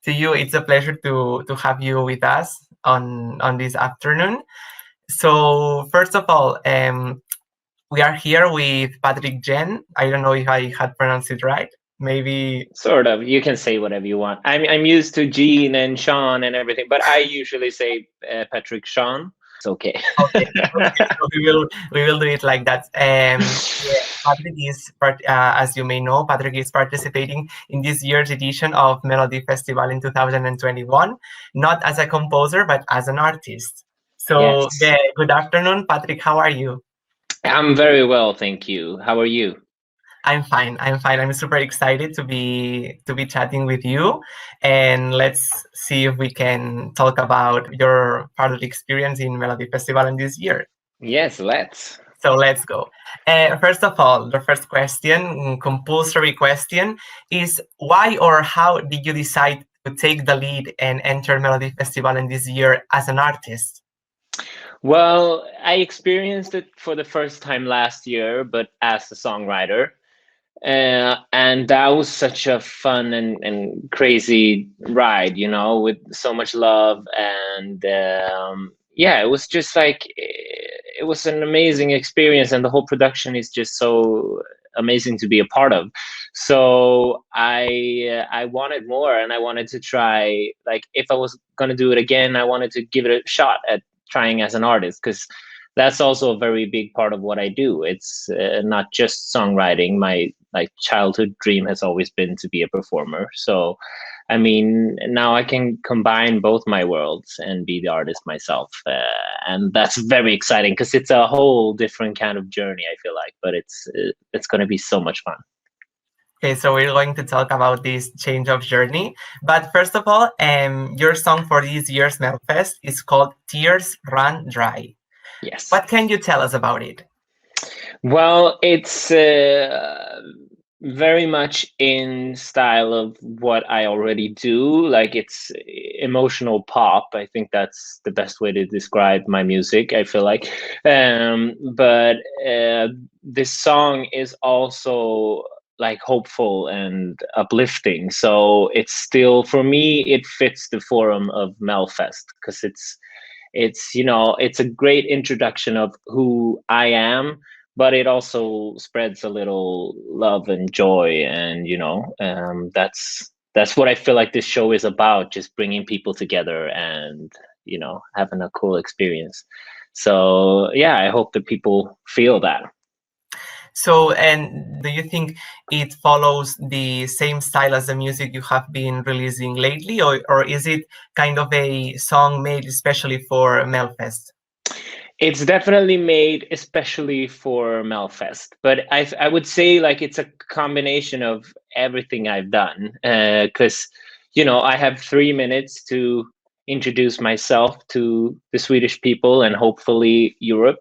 to you. It's a pleasure to have you with us on this afternoon. So first of all, we are here with Patrik Jean. I don't know if I had pronounced it right. Maybe Sort of. You can say whatever you want. I'm used to Jean and Sean and everything, but I usually say Patrik Jean. It's okay. okay. Okay, so we will do it like that. Yeah, Patrik is as you may know, Patrik is participating in this year's edition of Melodifestivalen in 2021, not as a composer but as an artist. So Yes. yeah, good afternoon, Patrik. How are you? I'm very well, thank you. How are you? I'm fine. I'm fine. I'm super excited to be chatting with you, and let's see if we can talk about your part of the experience in Melodifestivalen this year. Yes, let's. So let's go. First of all, the first question, compulsory question, is why or how did you decide to take the lead and enter Melodifestivalen this year as an artist? Well, I experienced it for the first time last year, but as a songwriter. And that was such a fun and crazy ride, with so much love. And yeah, it was just like, it was an amazing experience. And the whole production is just so amazing to be a part of. So I wanted more, and I wanted to try, like, if I was going to do it again, I wanted to give it a shot at trying as an artist, because that's also a very big part of what I do. It's not just songwriting. My childhood dream has always been to be a performer. So, I mean, now I can combine both my worlds and be the artist myself, and that's very exciting because it's a whole different kind of journey, I feel like. But it's going to be so much fun. Okay, so we're going to talk about this change of journey. But first of all, your song for this year's Melfest is called Tears Run Dry. Yes. What can you tell us about it? Well, it's very much in style of what I already do. Like, it's emotional pop. I think that's the best way to describe my music, I feel like. But this song is also like hopeful and uplifting. So it's still, for me, it fits the forum of Melfest, because it's it's a great introduction of who I am, but it also spreads a little love and joy. And that's what I feel like this show is about, just bringing people together and having a cool experience. So yeah, I hope that people feel that. So, and do you think it follows the same style as the music you have been releasing lately, or is it kind of a song made especially for Melfest? It's definitely made especially for Melfest, but I would say, like, it's a combination of everything I've done, because I have 3 minutes to introduce myself to the Swedish people and hopefully Europe.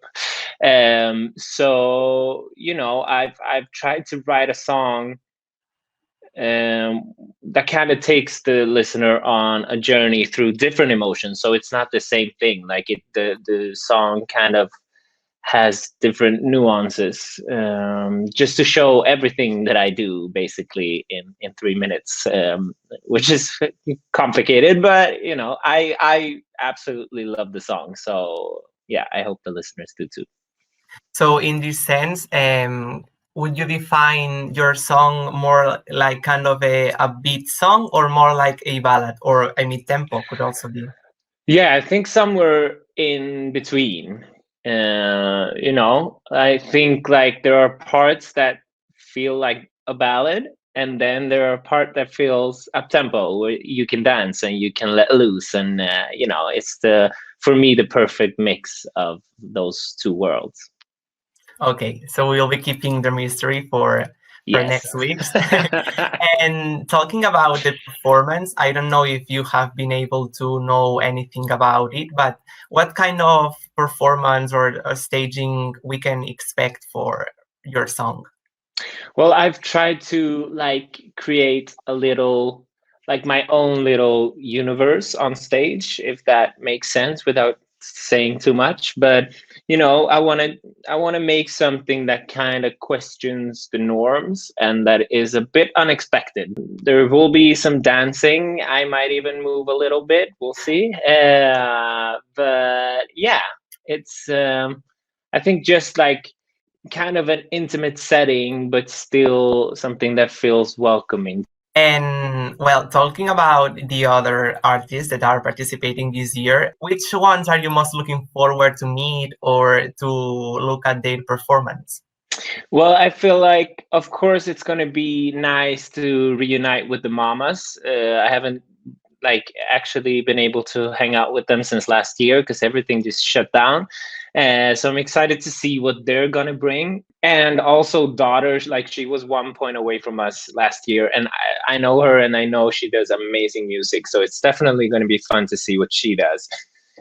So I've tried to write a song that kind of takes the listener on a journey through different emotions. So it's not the same thing. Like, the song kind of has different nuances, just to show everything that I do basically in 3 minutes, which is complicated, but I absolutely love the song. So yeah, I hope the listeners do too. So, in this sense, would you define your song more like kind of a beat song, or more like a ballad, or a mid-tempo could also be? Yeah, I think somewhere in between. I think, like, there are parts that feel like a ballad, and then there are part that feels up tempo, where you can dance and you can let loose, and it's for me the perfect mix of those two worlds. Okay, so we'll be keeping the mystery for Yes. next week. And talking about the performance, I don't know if you have been able to know anything about it, but what kind of performance or staging we can expect for your song? Well, I've tried to, like, create a little, like, my own little universe on stage, if that makes sense, without saying too much, but I want to make something that kind of questions the norms and that is a bit unexpected. There will be some dancing. I might even move a little bit. We'll see. But yeah, it's I think just like kind of an intimate setting, but still something that feels welcoming. And well, talking about the other artists that are participating this year, which ones are you most looking forward to meet or to look at their performance? Well, I feel like, of course, it's going to be nice to reunite with the mamas. I haven't actually been able to hang out with them since last year because everything just shut down. So I'm excited to see what they're gonna bring. And also daughters, like she was 1 point away from us last year, and I know her and I know she does amazing music. So it's definitely gonna be fun to see what she does.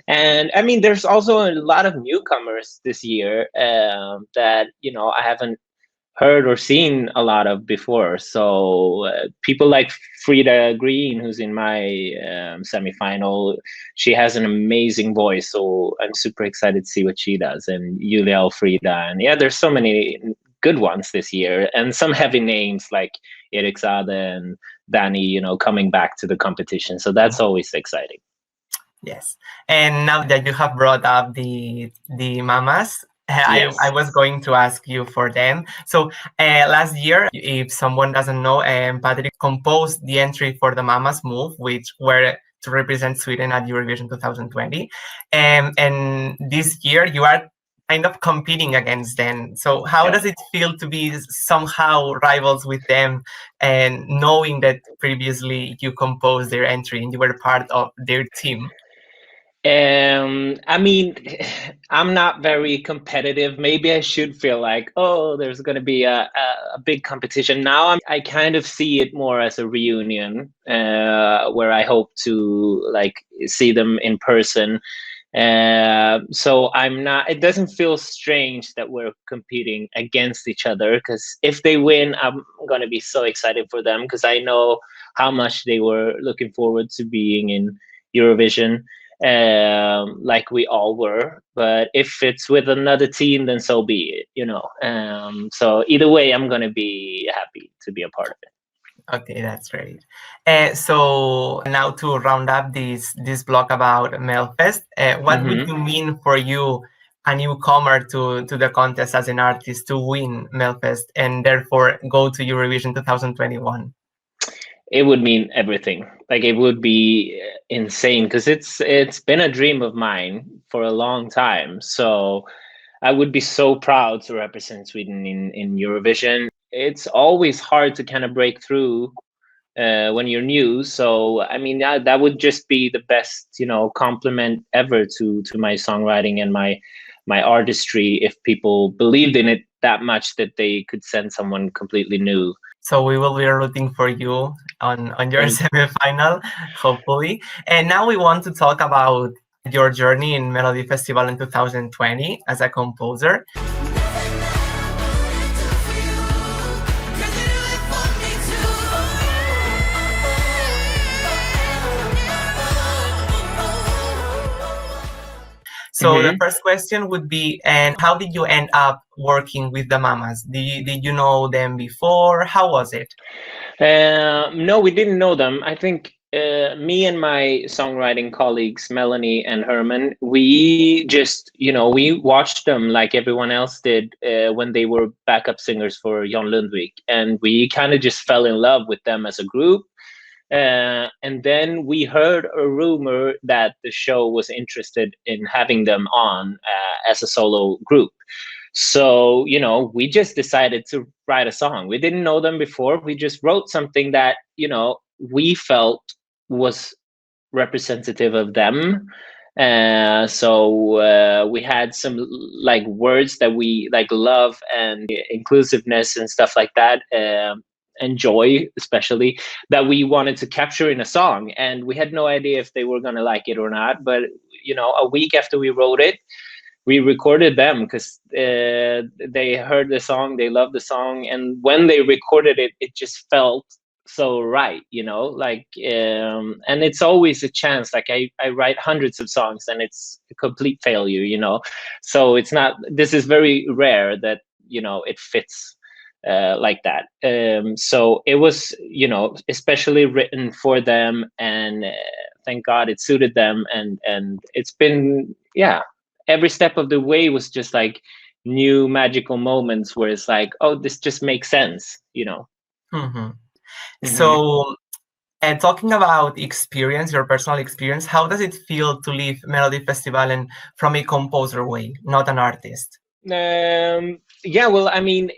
And I mean, there's also a lot of newcomers this year that I haven't heard or seen a lot of before. So people like Frida Green, who's in my semifinal, she has an amazing voice. So I'm super excited to see what she does. And Julia Alfrida. And yeah, there's so many good ones this year. And some heavy names like Erik Sade and Danny, coming back to the competition. So that's always exciting. Yes. And now that you have brought up the mamas, Yes. I was going to ask you for them. So last year, if someone doesn't know, Patrik composed the entry for the Mamas move, which were to represent Sweden at Eurovision 2020. And this year, you are kind of competing against them. So how does it feel to be somehow rivals with them and knowing that previously you composed their entry and you were part of their team? I mean, I'm not very competitive. Maybe I should feel like, oh, there's going to be a big competition. Now I kind of see it more as a reunion where I hope to see them in person. So it doesn't feel strange that we're competing against each other, because if they win, I'm going to be so excited for them because I know how much they were looking forward to being in Eurovision. Like we all were, but if it's with another team, then so be it, so either way, I'm gonna be happy to be a part of it. Okay, that's great. So now to round up this blog about Melfest, what would you mean for you, a newcomer to the contest as an artist, to win Melfest and therefore go to Eurovision 2021? It would mean everything. It would be insane because it's been a dream of mine for a long time. So I would be so proud to represent Sweden in Eurovision. It's always hard to kind of break through when you're new. So I mean, that would just be the best compliment ever to my songwriting and my artistry, if people believed in it that much that they could send someone completely new. So we will be rooting for you on your semifinal, hopefully. And now we want to talk about your journey in Melodifestivalen in 2020 as a composer. So the first question would be, and how did you end up working with the Mamas? Did you know them before? How was it? No, we didn't know them. I think me and my songwriting colleagues, Melanie and Herman, we just, we watched them like everyone else did when they were backup singers for Jan Lundvik. And we kind of just fell in love with them as a group. And then we heard a rumor that the show was interested in having them on as a solo group. So, we just decided to write a song. We didn't know them before. We just wrote something that, we felt was representative of them. So we had some words that we love and inclusiveness and stuff like that. And joy, especially, that we wanted to capture in a song. And we had no idea if they were going to like it or not. But, a week after we wrote it, we recorded them because they heard the song, they loved the song. And when they recorded it, it just felt so right, like, and it's always a chance. Like I write hundreds of songs and it's a complete failure, so it's not, this is very rare that it fits like that. So it was, especially written for them, and thank God it suited them, and it's been, yeah, every step of the way was just like new magical moments where it's like, oh, this just makes sense. Mhm. Mhm. So, talking about experience, your personal experience, how does it feel to live Melodifestivalen from a composer way, not an artist? Yeah, well, I mean,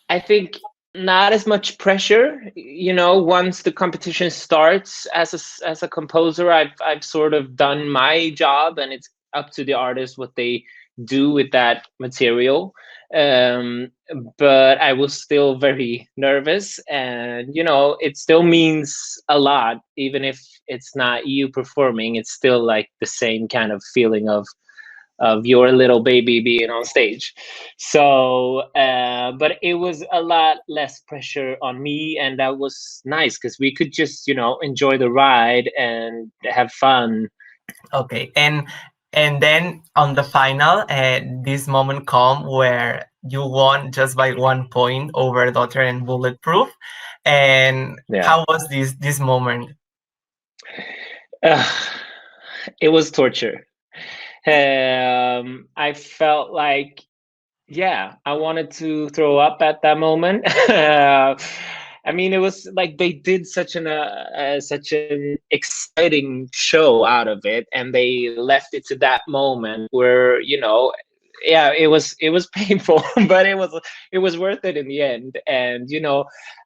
I think not as much pressure, once the competition starts. As a composer, I've sort of done my job, and it's up to the artist what they do with that material. Um, but I was still very nervous, and it still means a lot, even if it's not you performing. It's still like the same kind of feeling of your little baby being on stage. So, but it was a lot less pressure on me, and that was nice because we could just, enjoy the ride and have fun. Okay, and then on the final, this moment come where you won just by 1 point over Daughter and Bulletproof. And Yeah. how was this moment? Uh, it was torture. I felt like, yeah, I wanted to throw up at that moment. I mean, it was like they did such an exciting show out of it, and they left it to that moment where, yeah, it was painful, but it was worth it in the end. And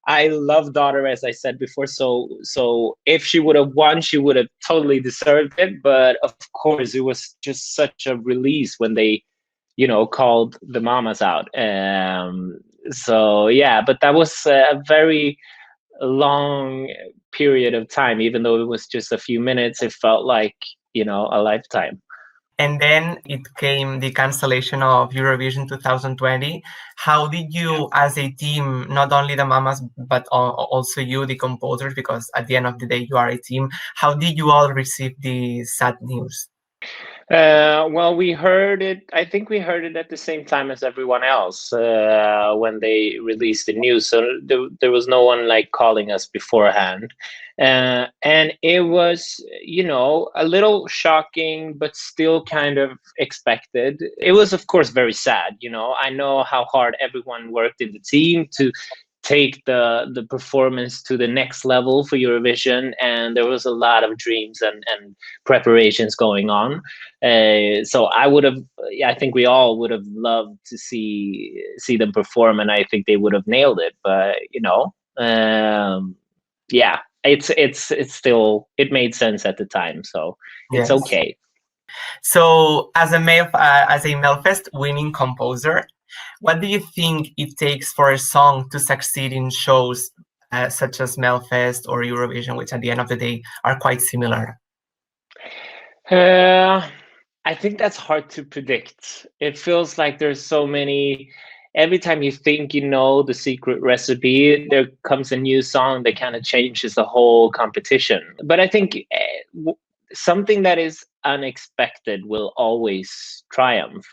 I love Daughter, as I said before. So if she would have won, she would have totally deserved it. But of course, it was just such a release when they called the mamas out. So yeah, but that was a very long period of time. Even though it was just a few minutes, it felt like a lifetime. And then it came the cancellation of Eurovision 2020. How did you, as a team, not only the mamas, but also you, the composers, because at the end of the day, you are a team, how did you all receive the sad news? Well, we heard it. I think we heard it at the same time as everyone else when they released the news. So there was no one like calling us beforehand, and it was, a little shocking, but still kind of expected. It was, of course, very sad. I know how hard everyone worked in the team to take the performance to the next level for Eurovision, and there was a lot of dreams and preparations going on. So I would have, yeah, I think we all would have loved to see them perform, and I think they would have nailed it. But yeah, it's still, it made sense at the time, so it's Yes. okay. So, as a Melfest winning composer, what do you think it takes for a song to succeed in shows such as Melfest or Eurovision, which at the end of the day are quite similar? Uh, I think that's hard to predict. It feels like there's so many. Every time you think you know the secret recipe, there comes a new song that kind of changes the whole competition. But I think something that is unexpected will always triumph,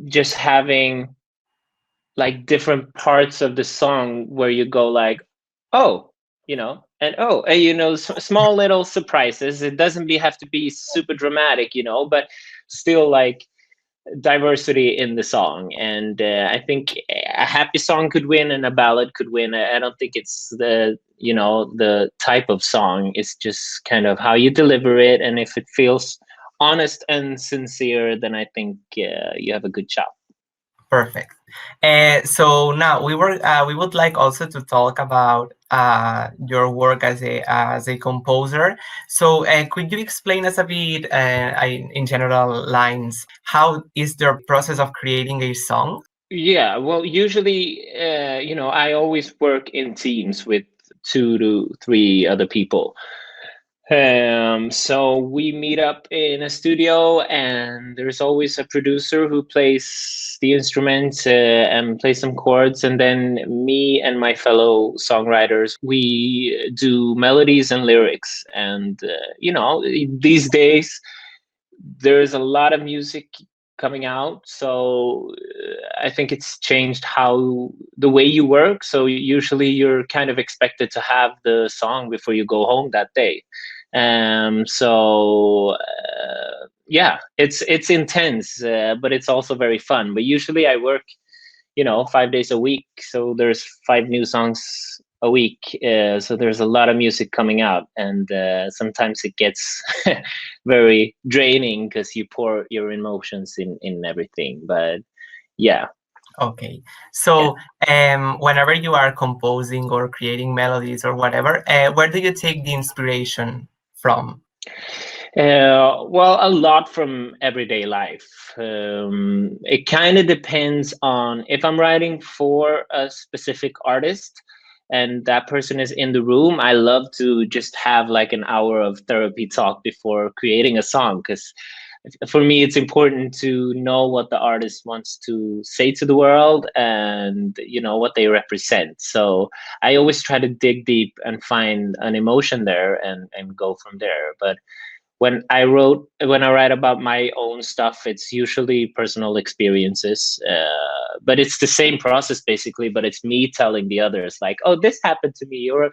just having like different parts of the song where you go like, oh, and small little surprises. It doesn't have to be super dramatic, but still like diversity in the song. And I think a happy song could win and a ballad could win. I don't think it's the type of song. It's just kind of how you deliver it, and if it feels honest and sincere, then I think you have a good shot. Perfect. So now we would like also to talk about your work as a composer. So could you explain us a bit, in general lines, how is the process of creating a song? Yeah, well, usually, I always work in teams with 2 to 3 other people. So we meet up in a studio, and there's always a producer who plays the instruments and plays some chords. And then me and my fellow songwriters, we do melodies and lyrics. And, these days, there's a lot of music coming out. So I think it's changed how the way you work. So usually you're kind of expected to have the song before you go home that day. Yeah, it's intense, but it's also very fun. But usually I work, 5 days a week, so there's 5 new songs a week. So there's a lot of music coming out, and sometimes it gets very draining because you pour your emotions in everything. But yeah. Okay, so whenever you are composing or creating melodies or whatever, where do you take the inspiration from? Well, a lot from everyday life. It kind of depends on if I'm writing for a specific artist and that person is in the room. I love to just have like an hour of therapy talk before creating a song, because for me it's important to know what the artist wants to say to the world and what they represent. So I always try to dig deep and find an emotion there and go from there. But when I write about my own stuff, it's usually personal experiences. But it's the same process basically, but it's me telling the others like, oh, this happened to me, or,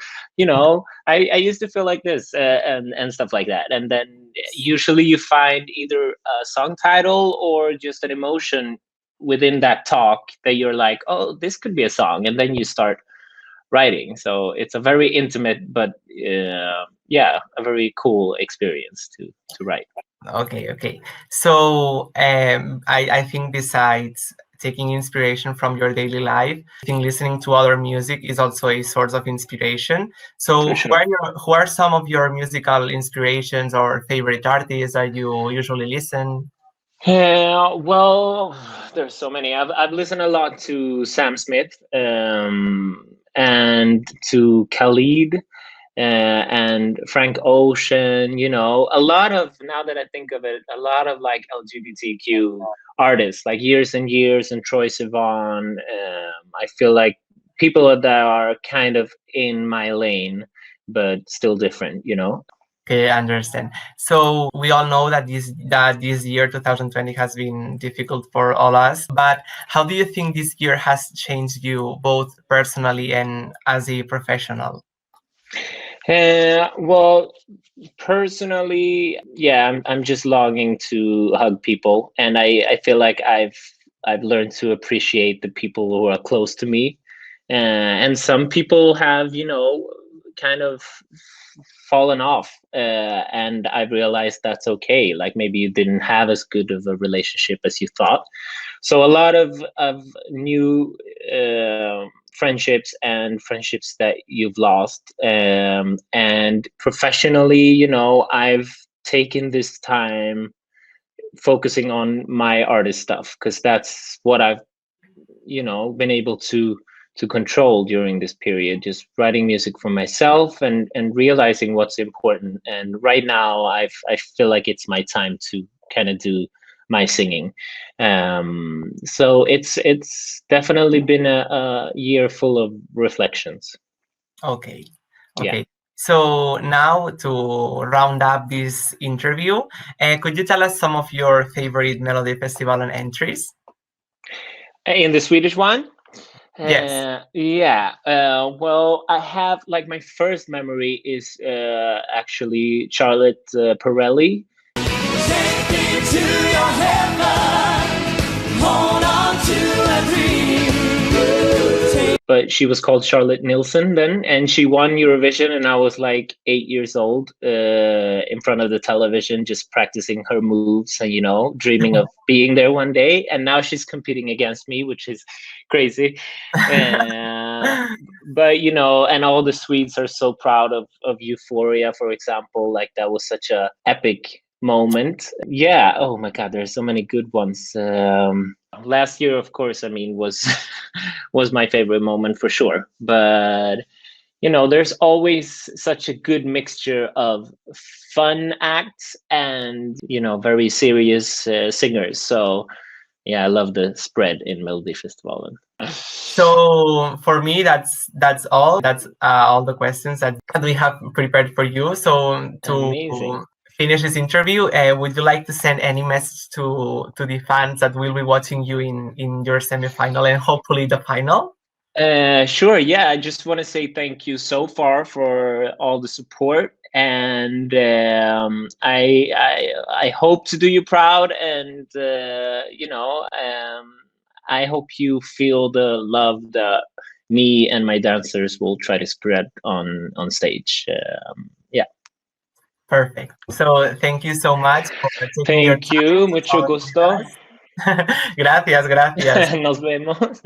I used to feel like this, and stuff like that. And then usually you find either a song title or just an emotion within that talk that you're like, oh, this could be a song. And then you start writing. So it's a very intimate, but a very cool experience to write. Okay. So I think besides taking inspiration from your daily life, I think listening to other music is also a source of inspiration. So For sure. who are some of your musical inspirations or favorite artists that you usually listen? Well, there's so many. I've listened a lot to Sam Smith, and to Khalid, and Frank Ocean. A lot of, now that I think of it, a lot of like LGBTQ artists, like Years and Years and Troye Sivan. I feel like people that are kind of in my lane, but still different. Okay, I understand. So we all know that this year 2020 has been difficult for all us, but how do you think this year has changed you both personally and as a professional? Well, personally, yeah, I'm just longing to hug people, and I feel like I've learned to appreciate the people who are close to me. And some people have, kind of fallen off, and I've realized that's okay. Like maybe you didn't have as good of a relationship as you thought. So a lot of new friendships and friendships that you've lost. And professionally, I've taken this time focusing on my artist stuff, because that's what I've been able to control during this period, just writing music for myself and realizing what's important. And right now I feel like it's my time to kind of do my singing. So it's definitely been a year full of reflections. Okay. Yeah. So now to round up this interview, could you tell us some of your favorite Melodifestivalen entries? In the Swedish one? Yes. Yeah. Well, I have, like, my first memory is actually Charlotte Perrelli. Take me to your heaven, hold on to a dream. But she was called Charlotte Nilsson then, and she won Eurovision, and I was like 8 years old, in front of the television, just practicing her moves and, dreaming of being there one day. And now she's competing against me, which is crazy. But, and all the Swedes are so proud of Euphoria, for example. Like, that was such a epic moment. Yeah. Oh my God, there's so many good ones. Last year, of course, was was my favorite moment for sure. But there's always such a good mixture of fun acts and, very serious singers. So yeah, I love the spread in Melodifestivalen. So for me, that's all. That's all the questions that we have prepared for you. So to Amazing. finish this interview, would you like to send any message to the fans that will be watching you in your semifinal and hopefully the final? Sure. Yeah, I just want to say thank you so far for all the support, and I hope to do you proud, and I hope you feel the love that me and my dancers will try to spread on stage. Yeah. Perfect. So thank you so much for taking your time. Thank you. Mucho gusto. Gracias, gracias. Nos vemos.